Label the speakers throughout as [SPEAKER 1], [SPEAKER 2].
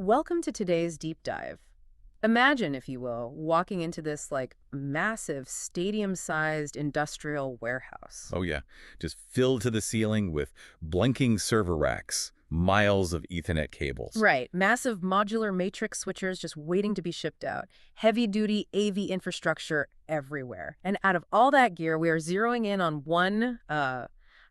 [SPEAKER 1] Welcome to today's deep dive. Imagine, if you will, walking into this massive stadium-sized industrial warehouse.
[SPEAKER 2] Oh yeah, just filled to the ceiling with blinking server racks, miles of Ethernet cables.
[SPEAKER 1] Right, massive modular matrix switchers just waiting to be shipped out. Heavy-duty AV infrastructure everywhere. And out of all that gear, we are zeroing in on one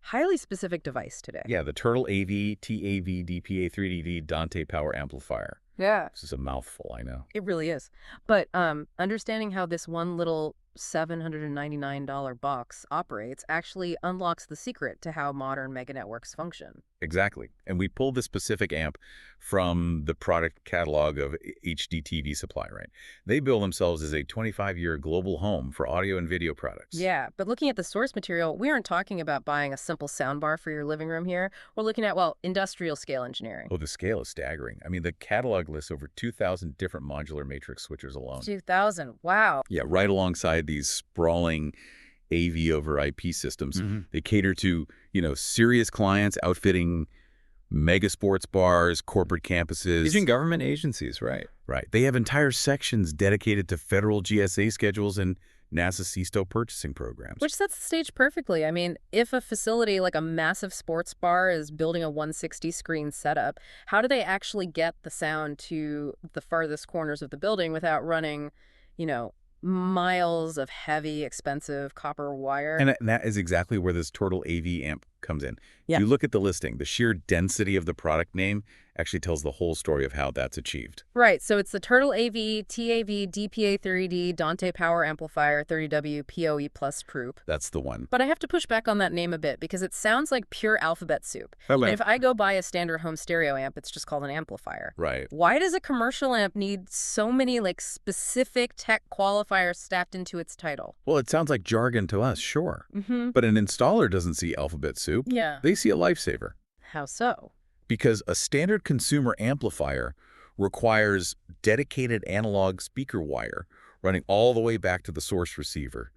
[SPEAKER 1] highly specific device today.
[SPEAKER 2] Yeah, the Turtle AV TAV-DPA30D Dante PoE Amplifier.
[SPEAKER 1] Yeah.
[SPEAKER 2] This is a mouthful, I know.
[SPEAKER 1] It really is. But understanding how this one little $799 box operates actually unlocks the secret to how modern mega networks function.
[SPEAKER 2] Exactly. And we pulled this specific amp from the product catalog of HDTVSupply, right? They bill themselves as a 25-year global home for audio and video products.
[SPEAKER 1] Yeah, but looking at the source material, we aren't talking about buying a simple soundbar for your living room here. We're looking at, well, industrial scale engineering.
[SPEAKER 2] Oh, the scale is staggering. I mean, the catalog lists over 2,000 different modular matrix switchers alone.
[SPEAKER 1] 2,000, wow.
[SPEAKER 2] Yeah, right alongside these sprawling AV over IP systems. They cater to, serious clients outfitting mega sports bars, corporate campuses.
[SPEAKER 3] Even government agencies, right?
[SPEAKER 2] Right. They have entire sections dedicated to federal GSA schedules and NASA CSTO purchasing programs.
[SPEAKER 1] Which sets the stage perfectly. I mean, if a facility like a massive sports bar is building a 160-screen setup, how do they actually get the sound to the farthest corners of the building without running, miles of heavy, expensive copper wire?
[SPEAKER 2] And that is exactly where this Turtle AV amp comes in.
[SPEAKER 1] Yeah.
[SPEAKER 2] If you look at the listing, the sheer density of the product name actually tells the whole story of how that's achieved.
[SPEAKER 1] Right, so it's the Turtle AV TAV-DPA30D Dante PoE Amplifier 30W PoE Plus Group.
[SPEAKER 2] That's the one.
[SPEAKER 1] But I have to push back on that name a bit because it sounds like pure alphabet soup.
[SPEAKER 2] Hello.
[SPEAKER 1] And if I go buy a standard home stereo amp, it's just called an amplifier.
[SPEAKER 2] Right.
[SPEAKER 1] Why does a commercial amp need so many specific tech qualifiers stacked into its title?
[SPEAKER 2] Well, it sounds like jargon to us, sure. But an installer doesn't see alphabet soup.
[SPEAKER 1] Yeah.
[SPEAKER 2] They see a lifesaver.
[SPEAKER 1] How so?
[SPEAKER 2] Because a standard consumer amplifier requires dedicated analog speaker wire running all the way back to the source receiver.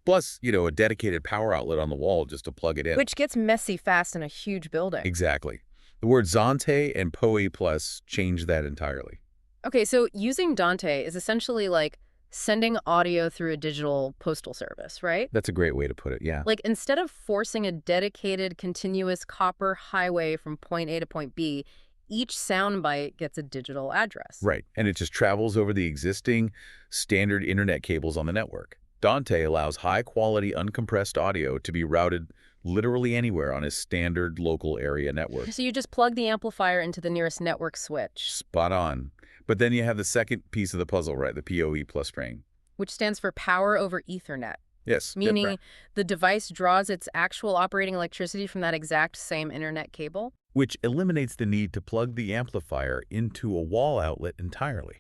[SPEAKER 2] Plus, a dedicated power outlet on the wall just to plug it in.
[SPEAKER 1] Which gets messy fast in a huge building.
[SPEAKER 2] Exactly. The words Dante and PoE Plus change that entirely.
[SPEAKER 1] Okay, so using Dante is essentially like sending audio through a digital postal service, right?
[SPEAKER 2] That's a great way to put it, yeah.
[SPEAKER 1] Like, instead of forcing a dedicated, continuous copper highway from point A to point B, each soundbite gets a digital address.
[SPEAKER 2] Right, and it just travels over the existing standard internet cables on the network. Dante allows high-quality, uncompressed audio to be routed literally anywhere on a standard local area network.
[SPEAKER 1] So you just plug the amplifier into the nearest network switch.
[SPEAKER 2] Spot on. But then you have the second piece of the puzzle, right? The PoE Plus frame.
[SPEAKER 1] Which stands for Power over Ethernet.
[SPEAKER 2] Yes.
[SPEAKER 1] Meaning the device draws its actual operating electricity from that exact same internet cable.
[SPEAKER 2] Which eliminates the need to plug the amplifier into a wall outlet entirely.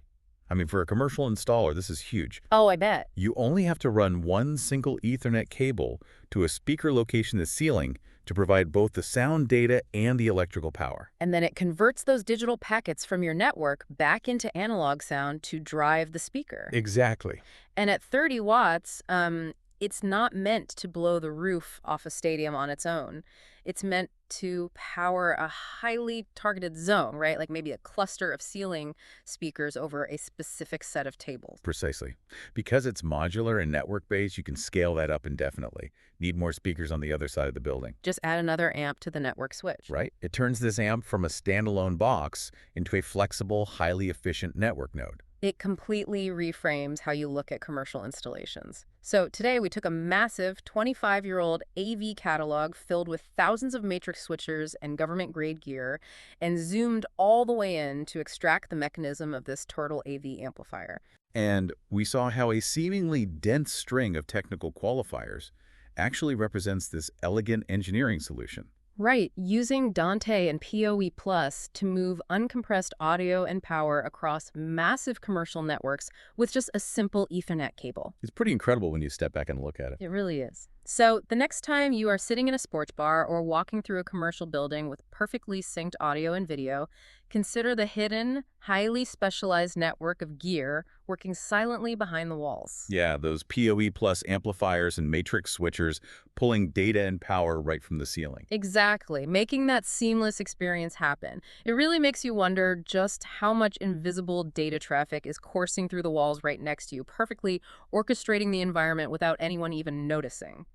[SPEAKER 2] I mean, for a commercial installer, this is huge.
[SPEAKER 1] Oh, I bet.
[SPEAKER 2] You only have to run one single Ethernet cable to a speaker location in the ceiling to provide both the sound data and the electrical power.
[SPEAKER 1] And then it converts those digital packets from your network back into analog sound to drive the speaker.
[SPEAKER 2] Exactly.
[SPEAKER 1] And at 30 watts, it's not meant to blow the roof off a stadium on its own. It's meant to power a highly targeted zone, right? Like maybe a cluster of ceiling speakers over a specific set of tables.
[SPEAKER 2] Precisely. Because it's modular and network-based, you can scale that up indefinitely. Need more speakers on the other side of the building.
[SPEAKER 1] Just add another amp to the network switch.
[SPEAKER 2] Right. It turns this amp from a standalone box into a flexible, highly efficient network node.
[SPEAKER 1] It completely reframes how you look at commercial installations. So today we took a massive 25-year-old AV catalog filled with thousands of matrix switchers and government-grade gear and zoomed all the way in to extract the mechanism of this Turtle AV amplifier.
[SPEAKER 2] And we saw how a seemingly dense string of technical qualifiers actually represents this elegant engineering solution.
[SPEAKER 1] Right, using Dante and PoE Plus to move uncompressed audio and power across massive commercial networks with just a simple Ethernet cable.
[SPEAKER 2] It's pretty incredible when you step back and look at it.
[SPEAKER 1] It really is. So, the next time you are sitting in a sports bar or walking through a commercial building with perfectly synced audio and video, consider the hidden, highly specialized network of gear working silently behind the walls.
[SPEAKER 2] Yeah, those PoE plus amplifiers and matrix switchers pulling data and power right from the ceiling.
[SPEAKER 1] Exactly, making that seamless experience happen. It really makes you wonder just how much invisible data traffic is coursing through the walls right next to you, perfectly orchestrating the environment without anyone even noticing.